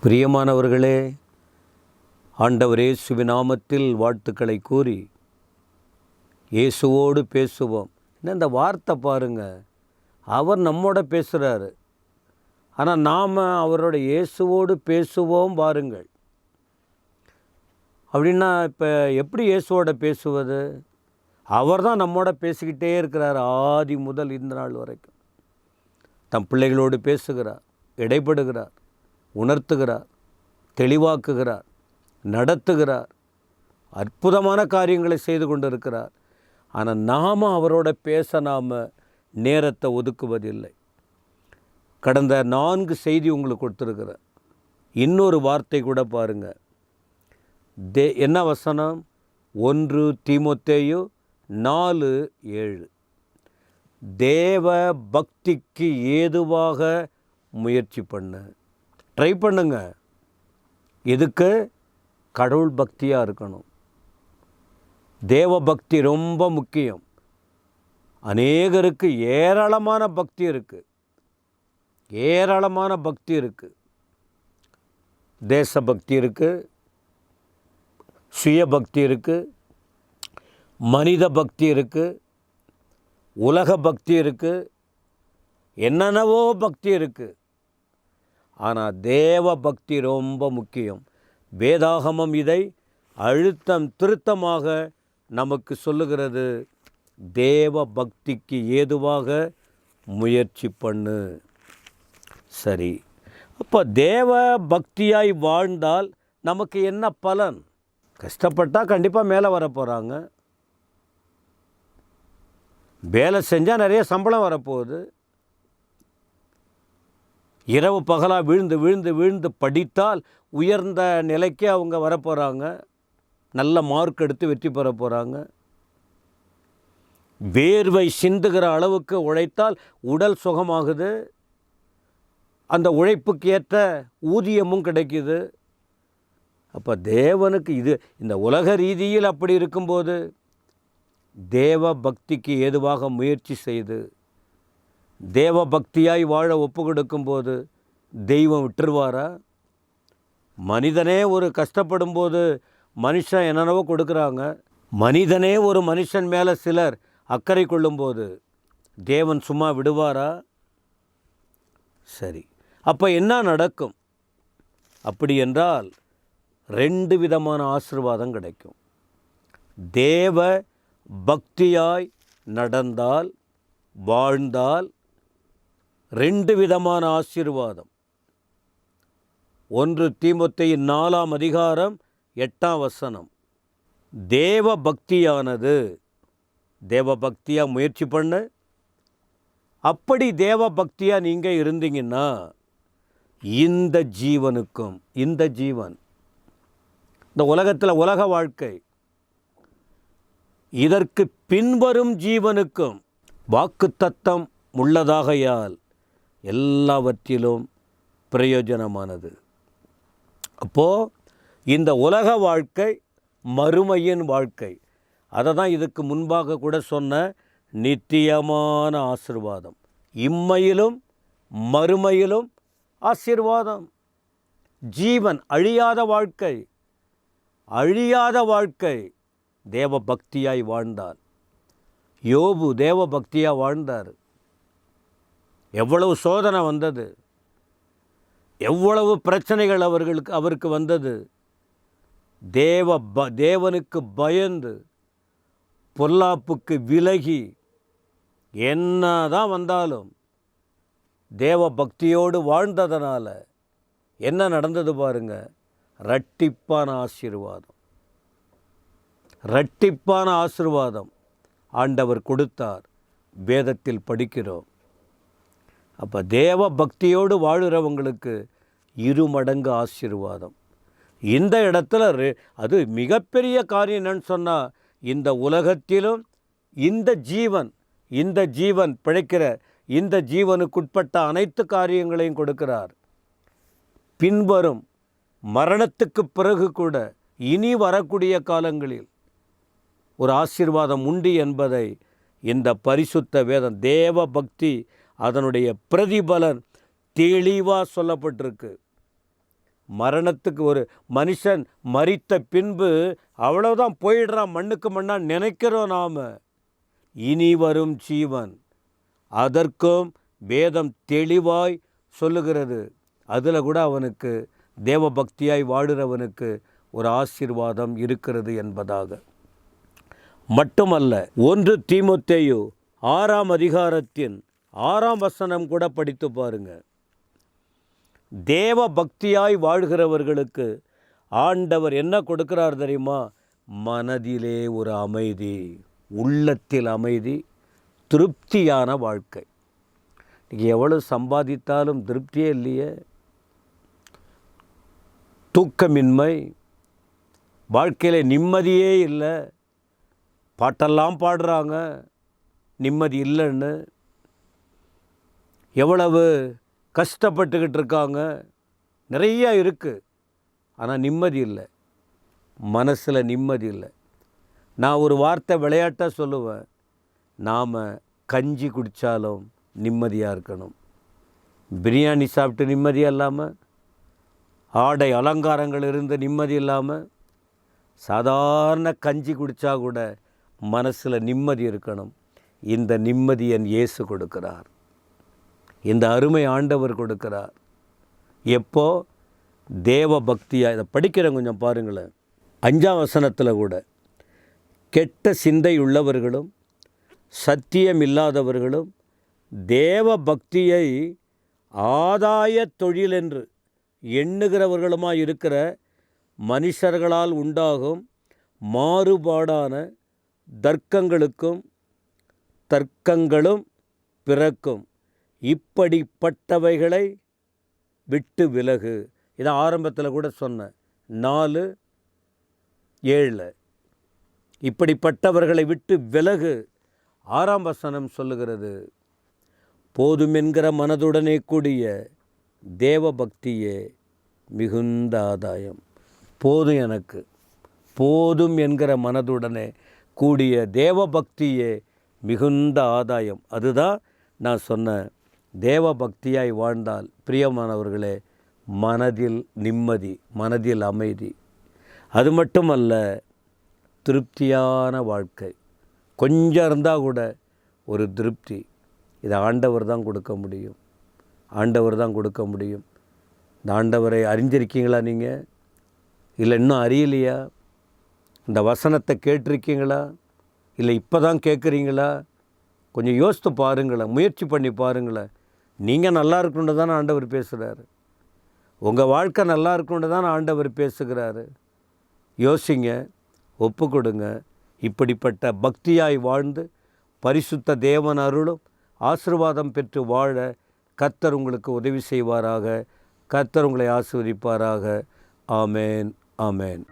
பிரியமானவர்களே, ஆண்டவர் இயேசுவின் நாமத்தில் வாழ்த்துக்களை கூறி இயேசுவோடு பேசுவோம். இந்த வார்த்தை பாருங்க, அவர் நம்மோட பேசுகிறாரு. ஆனால் நாம் அவரோட இயேசுவோடு பேசுவோம் பாருங்கள். அப்படின்னா இப்போ எப்படி இயேசுவோட பேசுவது? அவர் தான் நம்மோட பேசிக்கிட்டே இருக்கிறார். ஆதி முதல் இந்த நாள் வரைக்கும் தம் பிள்ளைகளோடு பேசுகிறார், இடைப்படுகிறார், உணர்த்துகிறார், தெளிவாக்குகிறார், நடத்துகிறார், அற்புதமான காரியங்களை செய்து கொண்டிருக்கிறார். ஆனால் நாம் அவரோட பேச நேரத்தை ஒதுக்குவதில்லை. கடந்த 4 செய்தி உங்களுக்கு கொடுத்துருக்குறேன். இன்னொரு வார்த்தை கூட பாருங்கள். என்ன வசனம்? 1 தீமோத்தேயு 4:7. தேவ பக்திக்கு ஏதுவாக முயற்சி பண்ணு. ட்ரை பண்ணுங்க. எதுக்கு? கடவுள் பக்தியாக இருக்கணும். தேவ பக்தி ரொம்ப முக்கியம். அநேகருக்கு ஏராளமான பக்தி இருக்குது. ஏராளமான பக்தி இருக்குது. தேசபக்தி இருக்குது, சுய பக்தி இருக்குது, மனித பக்தி இருக்குது, உலக பக்தி இருக்குது, என்னென்னவோ பக்தி இருக்குது. ஆனால் தேவ பக்தி ரொம்ப முக்கியம். வேதாகமம் இதை அழுத்தம் திருத்தமாக நமக்கு சொல்லுகிறது. தேவ பக்திக்கு ஏதுவாக முயற்சி பண்ணு. சரி, அப்போ தேவ பக்தியாய் வாழ்ந்தால் நமக்கு என்ன பலன்? கஷ்டப்பட்டால் கண்டிப்பாக மேலே வர போகிறாங்க. வேலை செஞ்சால் நிறைய சம்பளம் வரப்போகுது. இரவு பகலாக விழுந்து விழுந்து விழுந்து படித்தால் உயர்ந்த நிலைக்கு அவங்க வரப்போகிறாங்க. நல்ல மார்க் எடுத்து வெற்றி பெற போகிறாங்க. வேர்வை சிந்துகிற அளவுக்கு உழைத்தால் உடல் சுகமாகுது. அந்த உழைப்புக்கு ஏற்ற ஊதியமும் கிடைக்குது. அப்போ தேவனுக்கு இந்த உலக ரீதியில் அப்படி இருக்கும்போது தேவ பக்திக்கு ஏதுவாக முயற்சி செய்து தேவ பக்தியாய் வாழ ஒப்பு கொடுக்கும்போது தெய்வம் விட்டுருவாரா? மனிதனே ஒரு கஷ்டப்படும் போது மனுஷன் என்னென்னவோ கொடுக்குறாங்க. மனிதனே ஒரு மனுஷன் மேலே சிலர் அக்கறை கொள்ளும்போது தேவன் சும்மா விடுவாரா? சரி, அப்போ என்ன நடக்கும்? அப்படி என்றால் 2 விதமான ஆசீர்வாதம் கிடைக்கும். தேவ பக்தியாய் நடந்தால், வாழ்ந்தால் 2 விதமான ஆசீர்வாதம். 1 தீமோத்தேயு 4:8. தேவ பக்தியானது, தேவ பக்தியாக முயற்சி பண்ணு. அப்படி தேவ பக்தியாக நீங்கள் இருந்தீங்கன்னா இந்த ஜீவனுக்கும், இந்த ஜீவன், இந்த உலகத்தில் உலக வாழ்க்கை, இதற்கு பின்வரும் ஜீவனுக்கும் வாக்குத்தத்தம் உள்ளதாகையால் எல்லாவற்றிலும் பிரயோஜனமானது. அப்போது இந்த உலக வாழ்க்கை மறுமையின் வாழ்க்கை. அதை தான் இதுக்கு முன்பாக கூட சொன்ன நித்தியமான ஆசீர்வாதம். இம்மையிலும் மறுமையிலும் ஆசீர்வாதம். ஜீவன், அழியாத வாழ்க்கை. அழியாத வாழ்க்கை தேவ பக்தியாய் வாழ்ந்தார். யோபு தேவ பக்தியாக வாழ்ந்தார். எவ்வளவு சோதனை வந்தது, எவ்வளவு பிரச்சனைகள் அவருக்கு வந்தது. தேவனுக்கு பயந்து, பொல்லாப்புக்கு விலகி, என்ன தான் வந்தாலும் தேவ பக்தியோடு வாழ்ந்ததனால என்ன நடந்தது பாருங்க? இரட்டிப்பான ஆசீர்வாதம். இரட்டிப்பான ஆசீர்வாதம் ஆண்டவர் கொடுத்தார். வேதத்தில் படிக்கிறோம். அப்போ தேவ பக்தியோடு வாழுறவங்களுக்கு 2 மடங்கு ஆசீர்வாதம். இந்த இடத்துல அது மிகப்பெரிய காரியம் என்னன்னு சொன்னால், இந்த உலகத்திலும் இந்த ஜீவன் பிழைக்கிற இந்த ஜீவனுக்குட்பட்ட அனைத்து காரியங்களையும் கொடுக்கிறார். பின்வரும் மரணத்துக்கு பிறகு கூட இனி வரக்கூடிய காலங்களில் ஒரு ஆசீர்வாதம் உண்டு என்பதை இந்த பரிசுத்த வேதம், தேவ பக்தி, அதனுடைய பிரதிபலன் தெளிவாக சொல்லப்பட்டிருக்கு. மரணத்துக்கு ஒரு மனுஷன் மரித்த பின்பு அவ்வளோதான், போயிடுறான், மண்ணுக்கு மண்ணாக நினைக்கிறோம் நாம். இனி வரும் ஜீவன், அதற்கும் வேதம் தெளிவாய் சொல்லுகிறது. அதில் கூட அவனுக்கு தேவ பக்தியாய் வாடுறவனுக்கு ஒரு ஆசீர்வாதம் இருக்கிறது என்பதாக. மட்டுமல்ல, 1 தீமோத்தேயு 6ஆம் அதிகாரத்தின் 6ஆம் வசனம் கூட படித்து பாருங்க. தேவ பக்தியாய் வாழ்கிறவர்களுக்கு ஆண்டவர் என்ன கொடுக்கிறார் தெரியுமா? மனதிலே ஒரு அமைதி, உள்ளத்தில் அமைதி, திருப்தியான வாழ்க்கை. நீங்கள் எவ்வளோ சம்பாதித்தாலும் திருப்தியே இல்லையே. தூக்கமின்மை, வாழ்க்கையில் நிம்மதியே இல்லை. பாட்டெல்லாம் பாடுறாங்க நிம்மதி இல்லைன்னு. எவ்வளவு கஷ்டப்பட்டுக்கிட்டு இருக்காங்க, நிறையா இருக்குது, ஆனால் நிம்மதி இல்லை, மனசில் நிம்மதி இல்லை. நான் ஒரு வார்த்தை விளையாட்டாக சொல்லுவேன், நாம் கஞ்சி குடித்தாலும் நிம்மதியாக இருக்கணும். பிரியாணி சாப்பிட்டு நிம்மதியாக இல்லாமல், ஆடை அலங்காரங்கள் இருந்து நிம்மதி இல்லாமல், சாதாரண கஞ்சி குடித்தா கூட மனசில் நிம்மதி இருக்கணும். இந்த நிம்மதி என் இயேசு கொடுக்கிறார், இந்த அருமை ஆண்டவர் கொடுக்கிறார். எப்போ? தேவ பக்தியாக. இதை படிக்கிறேன், கொஞ்சம் பாருங்களேன். 5ஆம் வசனத்தில் கூட, கெட்ட சிந்தை உள்ளவர்களும் சத்தியம் இல்லாதவர்களும் தேவ பக்தியை ஆதாய தொழில் என்று எண்ணுகிறவர்களுமாய் இருக்கிற மனுஷர்களால் உண்டாகும் மாறுபாடான தர்க்கங்களும் பிறக்கும். இப்படிப்பட்டவைகளை விட்டு விலகு. இதை ஆரம்பத்தில் கூட சொன்னேன், 4:7. இப்படிப்பட்டவர்களை விட்டு விலகு. 6ஆம் வசனம் சொல்லுகிறது, போதுமென்கிற மனதுடனே கூடிய தேவ பக்தியே மிகுந்த ஆதாயம். போதும், எனக்கு போதும் என்கிற மனதுடனே கூடிய தேவ பக்தியே மிகுந்த ஆதாயம். அதுதான் நான் சொன்ன தேவ பக்தியாய் வாழ்ந்தால் பிரியமானவர்களே, மனதில் நிம்மதி, மனதில் அமைதி. அது மட்டுமல்ல, திருப்தியான வாழ்க்கை. கொஞ்சம் இருந்தால் கூட ஒரு திருப்தி. இதை ஆண்டவர் தான் கொடுக்க முடியும், ஆண்டவர் தான் கொடுக்க முடியும். இந்த ஆண்டவரை அறிஞ்சிருக்கீங்களா நீங்கள்? இல்லை இன்னும் அறியலையா? இந்த வசனத்தை கேட்டிருக்கீங்களா? இல்லை இப்போ தான் கேட்குறீங்களா? கொஞ்சம் யோசித்து பாருங்களேன், முயற்சி பண்ணி பாருங்களேன். நீங்கள் நல்லா இருக்கணுன்னு தானே ஆண்டவர் பேசுகிறாரு, உங்கள் வாழ்க்கை நல்லா இருக்கணுன்னு தானே ஆண்டவர் பேசுகிறாரு. யோசிங்க, ஒப்பு கொடுங்க. இப்படிப்பட்ட பக்தியாய் வாழ்ந்து பரிசுத்த தேவன் அருளும் ஆசீர்வாதம் பெற்று வாழ கர்த்தர் உங்களுக்கு உதவி செய்வாராக. கர்த்தர் உங்களை ஆசீர்வதிப்பாராக. ஆமேன், ஆமேன்.